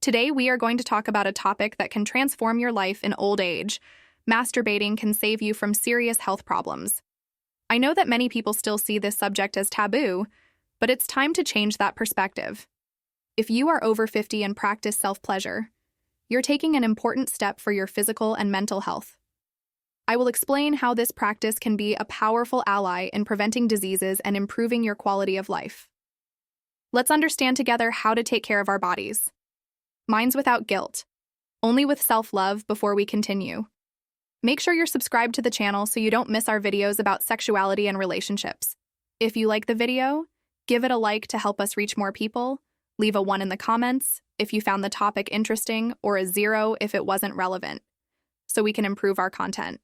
Today, we are going to talk about a topic that can transform your life in old age. Masturbating can save you from serious health problems. I know that many people still see this subject as taboo, but it's time to change that perspective. If you are over 50 and practice self-pleasure, you're taking an important step for your physical and mental health. I will explain how this practice can be a powerful ally in preventing diseases and improving your quality of life. Let's understand together how to take care of our bodies. Minds without guilt, only with self-love before we continue. Make sure you're subscribed to the channel so you don't miss our videos about sexuality and relationships. If you like the video, give it a like to help us reach more people, leave a 1 in the comments if you found the topic interesting, or a 0 if it wasn't relevant, so we can improve our content.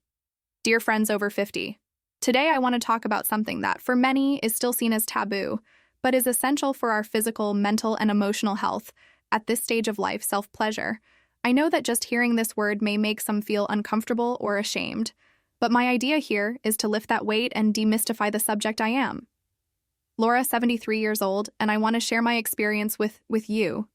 Dear friends over 50, today I want to talk about something that, for many, is still seen as taboo, but is essential for our physical, mental, and emotional health at this stage of life: self-pleasure. I know that just hearing this word may make some feel uncomfortable or ashamed, but my idea here is to lift that weight and demystify the subject. I am Laura, 73 years old, and I want to share my experience with you.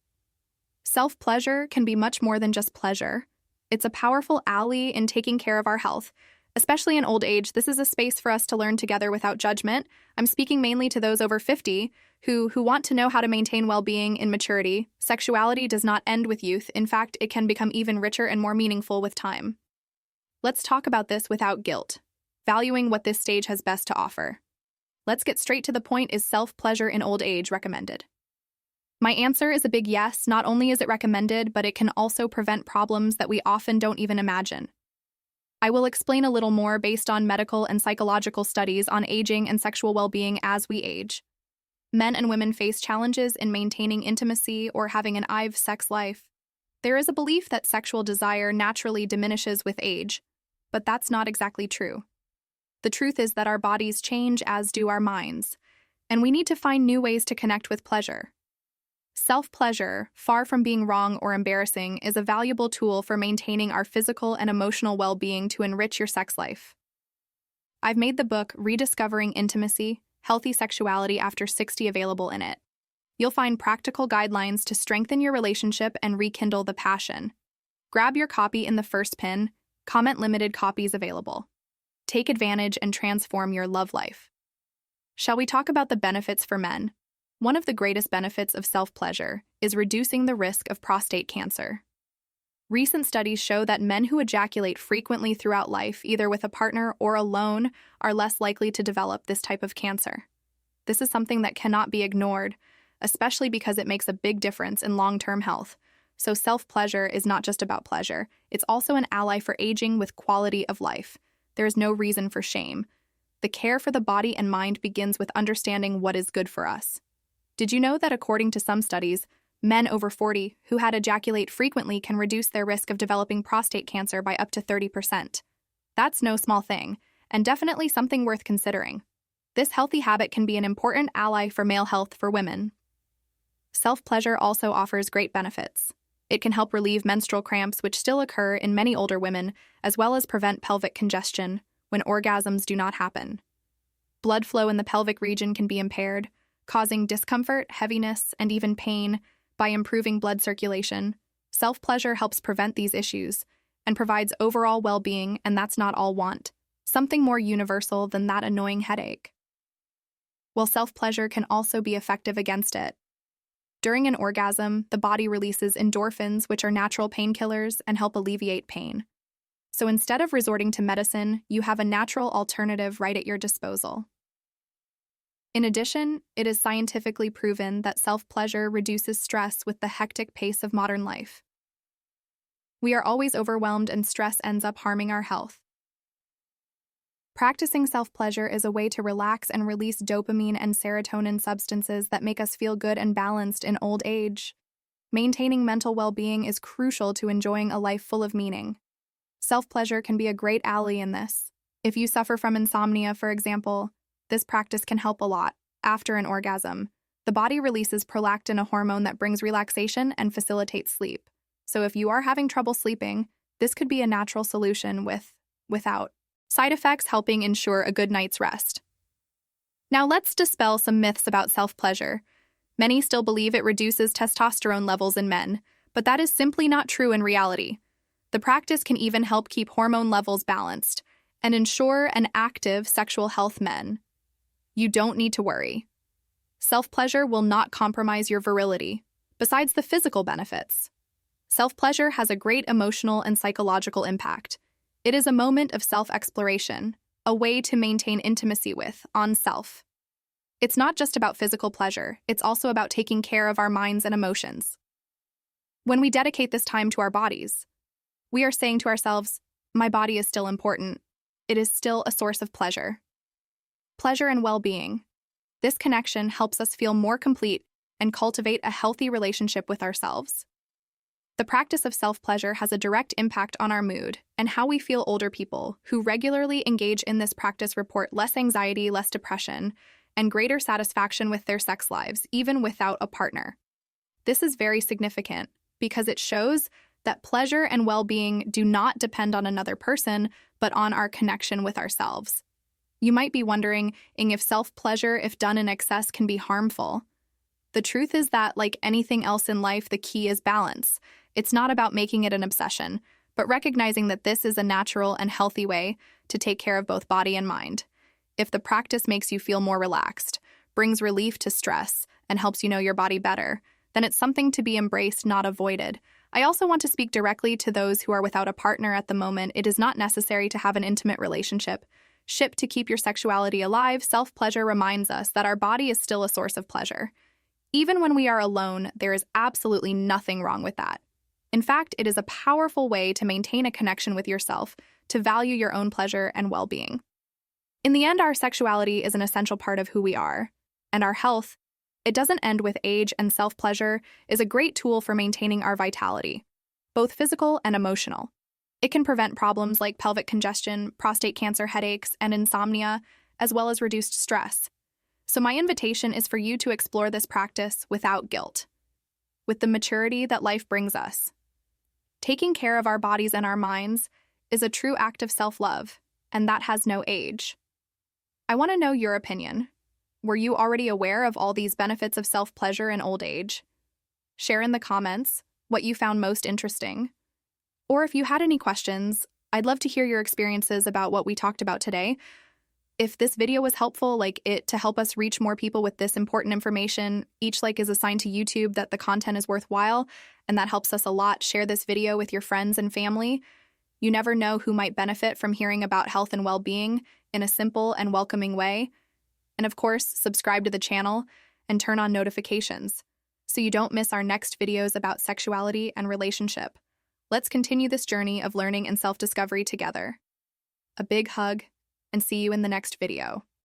Self-pleasure can be much more than just pleasure. It's a powerful ally in taking care of our health. Especially in old age, this is a space for us to learn together without judgment. I'm speaking mainly to those over 50 who want to know how to maintain well-being in maturity. Sexuality does not end with youth. In fact, it can become even richer and more meaningful with time. Let's talk about this without guilt, valuing what this stage has best to offer. Let's get straight to the point. Is self-pleasure in old age recommended? My answer is a big yes. Not only is it recommended, but it can also prevent problems that we often don't even imagine. I will explain a little more based on medical and psychological studies on aging and sexual well-being as we age. Men and women face challenges in maintaining intimacy or having an active sex life. There is a belief that sexual desire naturally diminishes with age, but that's not exactly true. The truth is that our bodies change, as do our minds, and we need to find new ways to connect with pleasure. Self-pleasure, far from being wrong or embarrassing, is a valuable tool for maintaining our physical and emotional well-being to enrich your sex life. I've made the book Rediscovering Intimacy: Healthy Sexuality After 60 available in it. You'll find practical guidelines to strengthen your relationship and rekindle the passion. Grab your copy in the first pin. Comment: limited copies available. Take advantage and transform your love life. Shall we talk about the benefits for men? One of the greatest benefits of self-pleasure is reducing the risk of prostate cancer. Recent studies show that men who ejaculate frequently throughout life, either with a partner or alone, are less likely to develop this type of cancer. This is something that cannot be ignored, especially because it makes a big difference in long-term health. So self-pleasure is not just about pleasure, it's also an ally for aging with quality of life. There is no reason for shame. The care for the body and mind begins with understanding what is good for us. Did you know that according to some studies, men over 40 who had ejaculate frequently can reduce their risk of developing prostate cancer by up to 30%? That's no small thing, and definitely something worth considering. This healthy habit can be an important ally for male health for women. Self-pleasure also offers great benefits. It can help relieve menstrual cramps, which still occur in many older women, as well as prevent pelvic congestion when orgasms do not happen. Blood flow in the pelvic region can be impaired, causing discomfort, heaviness, and even pain. By improving blood circulation, self-pleasure helps prevent these issues and provides overall well-being, and that's not all want. Something more universal than that annoying headache. While self-pleasure can also be effective against it. During an orgasm, the body releases endorphins, which are natural painkillers and help alleviate pain. So instead of resorting to medicine, you have a natural alternative right at your disposal. In addition, it is scientifically proven that self-pleasure reduces stress with the hectic pace of modern life. We are always overwhelmed, and stress ends up harming our health. Practicing self-pleasure is a way to relax and release dopamine and serotonin, substances that make us feel good and balanced in old age. Maintaining mental well-being is crucial to enjoying a life full of meaning. Self-pleasure can be a great ally in this. If you suffer from insomnia, for example, this practice can help a lot. After an orgasm, the body releases prolactin, a hormone that brings relaxation and facilitates sleep. So if you are having trouble sleeping, this could be a natural solution without side effects, helping ensure a good night's rest. Now let's dispel some myths about self-pleasure. Many still believe it reduces testosterone levels in men, But that is simply not true in reality. The practice can even help keep hormone levels balanced and ensure an active sexual health men. You don't need to worry. Self-pleasure will not compromise your virility, besides the physical benefits. Self-pleasure has a great emotional and psychological impact. It is a moment of self-exploration, a way to maintain intimacy with, on self. It's not just about physical pleasure, it's also about taking care of our minds and emotions. When we dedicate this time to our bodies, we are saying to ourselves, my body is still important. It is still a source of pleasure. Pleasure and well-being. This connection helps us feel more complete and cultivate a healthy relationship with ourselves. The practice of self-pleasure has a direct impact on our mood and how we feel. Older people who regularly engage in this practice report less anxiety, less depression, and greater satisfaction with their sex lives, even without a partner. This is very significant because it shows that pleasure and well-being do not depend on another person, but on our connection with ourselves. You might be wondering if self-pleasure, if done in excess, can be harmful. The truth is that, like anything else in life, the key is balance. It's not about making it an obsession, but recognizing that this is a natural and healthy way to take care of both body and mind. If the practice makes you feel more relaxed, brings relief to stress, and helps you know your body better, then it's something to be embraced, not avoided. I also want to speak directly to those who are without a partner at the moment. It is not necessary to have an intimate relationship. To keep your sexuality alive, self-pleasure reminds us that our body is still a source of pleasure. Even when we are alone, there is absolutely nothing wrong with that. In fact, it is a powerful way to maintain a connection with yourself, to value your own pleasure and well-being. In the end, our sexuality is an essential part of who we are, and our health, it doesn't end with age, and self-pleasure is a great tool for maintaining our vitality, both physical and emotional. It can prevent problems like pelvic congestion, prostate cancer, headaches, and insomnia, as well as reduced stress. So my invitation is for you to explore this practice without guilt, with the maturity that life brings us. Taking care of our bodies and our minds is a true act of self-love, and that has no age. I want to know your opinion. Were you already aware of all these benefits of self-pleasure in old age? Share in the comments what you found most interesting. Or if you had any questions, I'd love to hear your experiences about what we talked about today. If this video was helpful, like it to help us reach more people with this important information, each like is a sign to YouTube that the content is worthwhile, and that helps us a lot. Share this video with your friends and family. You never know who might benefit from hearing about health and well-being in a simple and welcoming way. And of course, subscribe to the channel and turn on notifications so you don't miss our next videos about sexuality and relationship. Let's continue this journey of learning and self-discovery together. A big hug, and see you in the next video.